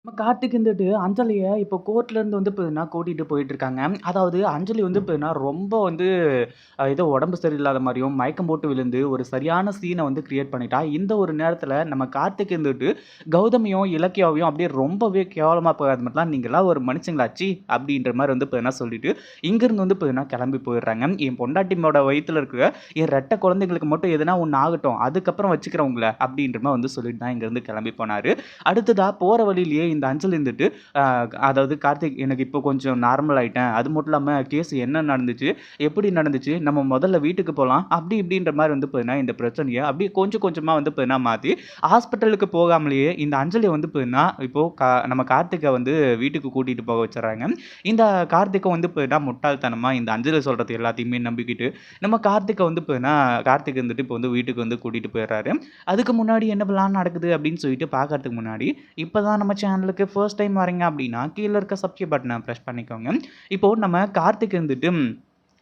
நம்ம கார்த்திக் இருந்துட்டு அஞ்சலிய இப்போ கோர்ட்ல இருந்து வந்து பார்த்தீங்கன்னா கூட்டிட்டு போயிட்டுருக்காங்க. அதாவது அஞ்சலி வந்து பார்த்தீங்கன்னா ரொம்ப வந்து ஏதோ உடம்பு சரியில்லாத மாரியும், மயக்கம் போட்டு விழுந்து ஒரு சரியான சீன வந்து கிரியேட் பண்ணிட்டா. இந்த ஒரு நேரத்தில நம்ம கார்த்திக் இருந்துட்டு கௌதமியும், இலக்கியாவையும் அப்படியே ரொம்பவே கேவலமா அது மாரிலாம் நீங்கலாம் ஒரு மனுஷங்களா ச்சீ! அப்படின்ற மாரி வந்து பார்த்தீங்கன்னா சொல்லிட்டு, இங்கேருந்து வந்து பார்த்தீங்கன்னா கிளம்பி போயிடுறாங்க. என் பொண்டாட்டியோட வயித்துல இருக்கிற என் ரெட்ட குழந்தைங்களுக்கு மட்டும் எதுனா ஒண்ணு ஆகட்டும். அதுக்கப்புறம் வச்சுக்கிறேன் உங்கள அப்படின்ற மாரி வந்து சொல்லிட்டு தான் இங்கேருந்து கிளம்பி போனாரு. அடுத்ததா போற வழியிலேயே இந்த அஞ்சல் இருந்துட்டு, அ அதாவது கார்த்திக் எனக்கு இப்போ கொஞ்சம் நார்மல் ஆயிட்டேன். அது மட்டும் இல்லாம கேஸ் என்ன நடந்துச்சு? எப்படி நடந்துச்சு? நம்ம முதல்ல வீட்டுக்கு போலாம். அப்படி இப்படின்ற மாரி வந்து பார்த்தீங்கன்னா, இந்த பிரச்சனைய அப்படியே கொஞ்சம் கொஞ்சமா வந்து பார்த்தீங்கன்னா மாத்தி, ஹாஸ்பிட்டலுக்கு போகாமலேயே இந்த அஞ்சலிய வந்து பார்த்தீங்கன்னா, இப்போ நம்ம கார்த்திக்க வந்து வீட்டுக்கு கூட்டிட்டு போக வச்சுர்றாங்க. இந்த கார்த்திக்கும் வந்து பார்த்தீங்கன்னா, முட்டாள்தனமா இந்த அஞ்சலி சொல்றது எல்லாத்தையுமே நம்பிக்கிட்டு, நம்ம கார்த்திக்க வந்து பார்த்தீங்கன்னா, கார்த்திக் வந்துட்டு இப்போ வந்து வீட்டுக்கு வந்து கூட்டிட்டு போயிடுறாரு. அதுக்கு முன்னாடி என்ன பிளான் நடக்குது அப்படின்னு சொல்லிட்டு பார்க்கறதுக்கு முன்னாடி, இப்ப தான் நம்ம சேனலுக்கு ஃபர்ஸ்ட் டைம் வரீங்க அப்படின்னா, கீழ இருக்க சப்ஸ்கிரைப் பட்டன பிரஸ் பண்ணிக்கோங்க. இப்போ நம்ம கார்த்திக் இருந்துட்டு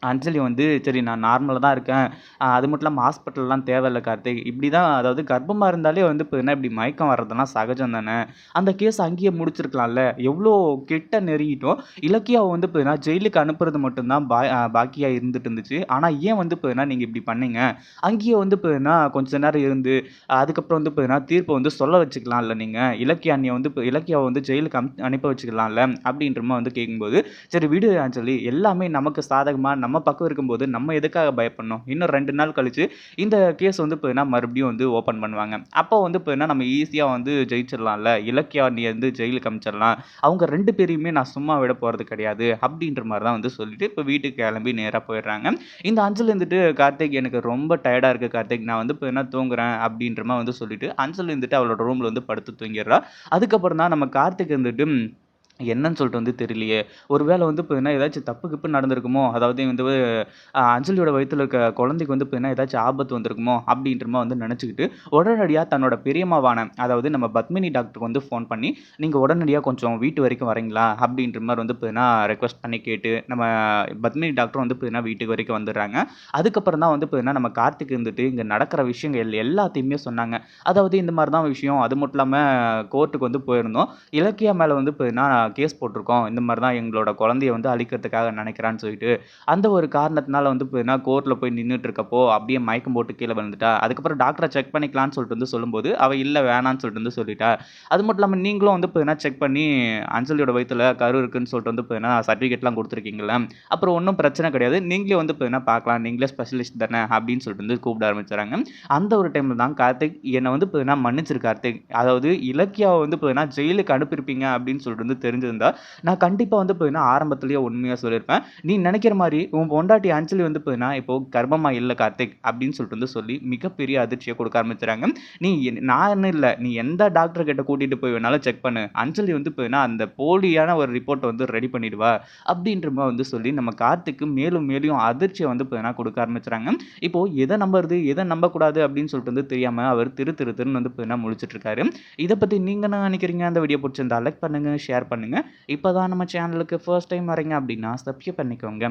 அஞ்சலி வந்து சரி நான் நார்மலா தான் இருக்கேன். அது மட்டும் இல்லாம ஹாஸ்பிட்டல்லாம் தேவையில்ல கார்த்திக். இப்படி தான் அதாவது கர்ப்பமா இருந்தாலே வந்து பார்த்தீங்கன்னா, இப்படி மயக்கம் வர்றதெல்லாம் சகஜம் தானே. அந்த கேஸ் அங்கேயே முடிச்சிருக்கலாம்ல. எவ்வளோ கிட்ட நெருங்கிட்டோம். இலக்கியாவ வந்து பார்த்தீங்கன்னா, ஜெயிலுக்கு அனுப்புறது மட்டும் தான் பாக்கியா இருந்துட்டு இருந்துச்சு. ஆனா ஏன் வந்து பார்த்தீங்கன்னா, நீங்க இப்படி பண்ணீங்க? அங்கேயே வந்து பார்த்தீங்கன்னா, கொஞ்ச நேரம் இருந்து, அதுக்கப்புறம் வந்து பார்த்தீங்கன்னா, தீர்ப்ப வந்து சொல்ல வச்சுக்கலாம்ல நீங்க. இலக்கியா அண்ணிய வந்து இலக்கியாவ வந்து ஜெயிலுக்கு அனுப்ப வச்சுக்கலாம்ல. அப்படின்ற மாரி வந்து கேட்கும்போது, சரி விடு அஞ்சலி. எல்லாமே நமக்கு சாதகமா நம்ம பக்கம் இருக்கும்போது, நம்ம எதுக்காக பயப்படணும்? இன்னும் 2 நாள் கழிச்சு இந்த கேஸ் வந்து பார்த்தீங்கன்னா, மறுபடியும் வந்து ஓப்பன் பண்ணுவாங்க. அப்போ வந்து பார்த்தீங்கன்னா, நம்ம ஈஸியா வந்து ஜெயிச்சிடலாம்ல. இலக்கியா அண்ணிய வந்து ஜெயிலுக்கு அனுப்பிச்சிடலாம். அவங்க 2 பேரையுமே நான் சும்மா விட போறது கிடையாது. அப்படின்ற மாரி தான் வந்து சொல்லிட்டு, இப்போ வீட்டுக்கு கிளம்பி நேரா போயிடுறாங்க. இந்த அஞ்சல் இருந்துட்டு, "கார்த்திக் எனக்கு ரொம்ப டயர்டா இருக்கு கார்த்திக். நான் வந்து பார்த்தீங்கன்னா தூங்குறேன்." அப்படின்ற மாரி வந்து சொல்லிட்டு, அஞ்சல் இருந்துட்டு அவளோட ரூம்ல வந்து படுத்து தூங்கிடுறா. அதுக்கப்புறம் தான் நம்ம கார்த்திக் இருந்துட்டு என்னன்னு சொல்லிட்டு வந்து தெரியலையே. ஒரு வேள வந்து பார்த்தீங்கன்னா, ஏதாச்சும் தப்பு கிப்பு நடந்திருக்குமோ? அதாவது வந்து அஞ்சலியோட வயித்துல இருக்க குழந்தைக்கு வந்து பார்த்தீங்கன்னா, ஏதாச்சும் ஆபத்து வந்திருக்குமோ? அப்படின்ற மாரி வந்து நெனச்சுக்கிட்டு, உடனடியா தன்னோட பெரியம்மாவான அதாவது நம்ம பத்மினி டாக்டருக்கு வந்து ஃபோன் பண்ணி, "நீங்க உடனடியா கொஞ்சம் வீட்டு வரைக்கும் வரீங்களா?" அப்படின்ற மாரி வந்து பார்த்தீங்கன்னா, ரெக்வெஸ்ட் பண்ணி கேட்டு, நம்ம பத்மினி டாக்டரும் வந்து பார்த்தீங்கன்னா, வீட்டுக்கு வரைக்கும் வந்துடுறாங்க. அதுக்கப்புறம் தான் வந்து பார்த்தீங்கன்னா, நம்ம கார்த்திக் இருந்துட்டு, இங்க நடக்கிற விஷயங்கள் எல்லாத்தையுமே சொன்னாங்க. அதாவது இந்த மாரி தான் விஷயம். அது மட்டும் இல்லாம கோர்ட்டுக்கு வந்து போயிருந்தோம். இலக்கியா மேல வந்து பார்த்தீங்கன்னா, கேஸ் போட்டுருக்கோம். இந்த மாரி தான் எங்களோட குழந்தைய வந்து அழிக்கிறதுக்காக நினைக்கிறான்னு சொல்லிட்டு, அந்த ஒரு காரணத்தினால வந்து பார்த்தீங்கன்னா, கோர்ட்ல போய் நின்னுட்டு இருக்கப்போ, அப்படியே மயக்கம் போட்டு கீழ விழுந்துட்டா. அதுக்கப்புறம் டாக்டர செக் பண்ணிக்கலான்னு சொல்லிட்டு வந்து சொல்லும்போது, அவ இல்ல வேணான்னு சொல்லிட்டு வந்து சொல்லிட்டா. அது மட்டும் இல்லாம நீங்களும் வந்து பார்த்தீங்கன்னா, செக் பண்ணி அஞ்சலியோட வயித்துல கரு இருக்குன்னு சொல்லிட்டு வந்து பார்த்தீங்கன்னா, சர்டிஃபிகேட்லாம் குடுத்துருக்கீங்கல்ல. அப்புறம் ஒண்ணும் பிரச்சனை கிடையாது. நீங்களே வந்து பார்த்தீங்கன்னா பார்க்கலாம். நீங்களே ஸ்பெஷலிஸ்ட் தானே அப்படின்னு சொல்லிட்டு வந்து கூப்பிட ஆரம்பிச்சுறாங்க. அந்த ஒரு டைம்ல தான் கார்த்திக் என்ன வந்து பார்த்தீங்கன்னா, மன்னிச்சிரு கார்த்திக். அதாவது இலக்கியாவ வந்து பார்த்தீங்கன்னா, ஜெயிலுக்கு அனுப்பியிருப்பீங்க அப்படின்னு சொல்லிட்டு வந்து தெரிஞ்சிருந்தா, நான் கண்டிப்பா வந்து பார்த்தீங்கன்னா, ஆரம்பத்திலேயே உண்மையா சொல்லியிருப்பேன். நீ நெனைக்கிற மாரி உன் பொண்டாட்டி அஞ்சலி வந்து பார்த்தீங்கன்னா, இப்போ கர்ப்பமா இல்ல கார்த்திக் அப்படின்னு சொல்லிட்டு வந்து சொல்லி மிகப்பெரிய அதிர்ச்சிய குடுக்க ஆரம்பிச்சுறாங்க. நீ நான்னு இல்ல. நீ எந்த டாக்டர் கிட்ட கூட்டிட்டு போய் வேணாலும் செக் பண்ணு. அஞ்சலி வந்து பார்த்தீங்கன்னா, அந்த போலியான ஒரு ரிப்போர்ட்ட வந்து ரெடி பண்ணிடுவா. அப்படின்ற மாரி வந்து சொல்லி நம்ம கார்த்திக்கு மேலும் மேலும் அதிர்ச்சிய வந்து பார்த்தீங்கன்னா, குடுக்க ஆரம்பிச்சுறாங்க. இப்போ எத நம்புறது, எத நம்பக்கூடாது அப்படின்னு சொல்லிட்டு வந்து தெரியாம அவர் திரு திரு திருன்னு வந்து பார்த்தீங்கன்னா முழிச்சுட்டு இருக்காரு. இத பத்தி நீங்க என்ன நெனைக்கிறீங்க? அந்த வீடியோ புடிச்சிருந்தா லைக் பண்ணுங்க, ஷேர் பண்ணுங்க. இப்ப தான் நம்ம சேனலுக்கு ஃபர்ஸ்ட் டைம் வரீங்க அப்படின்னா, சப்ஸ்கிரைப் பண்ணிக்கோங்க.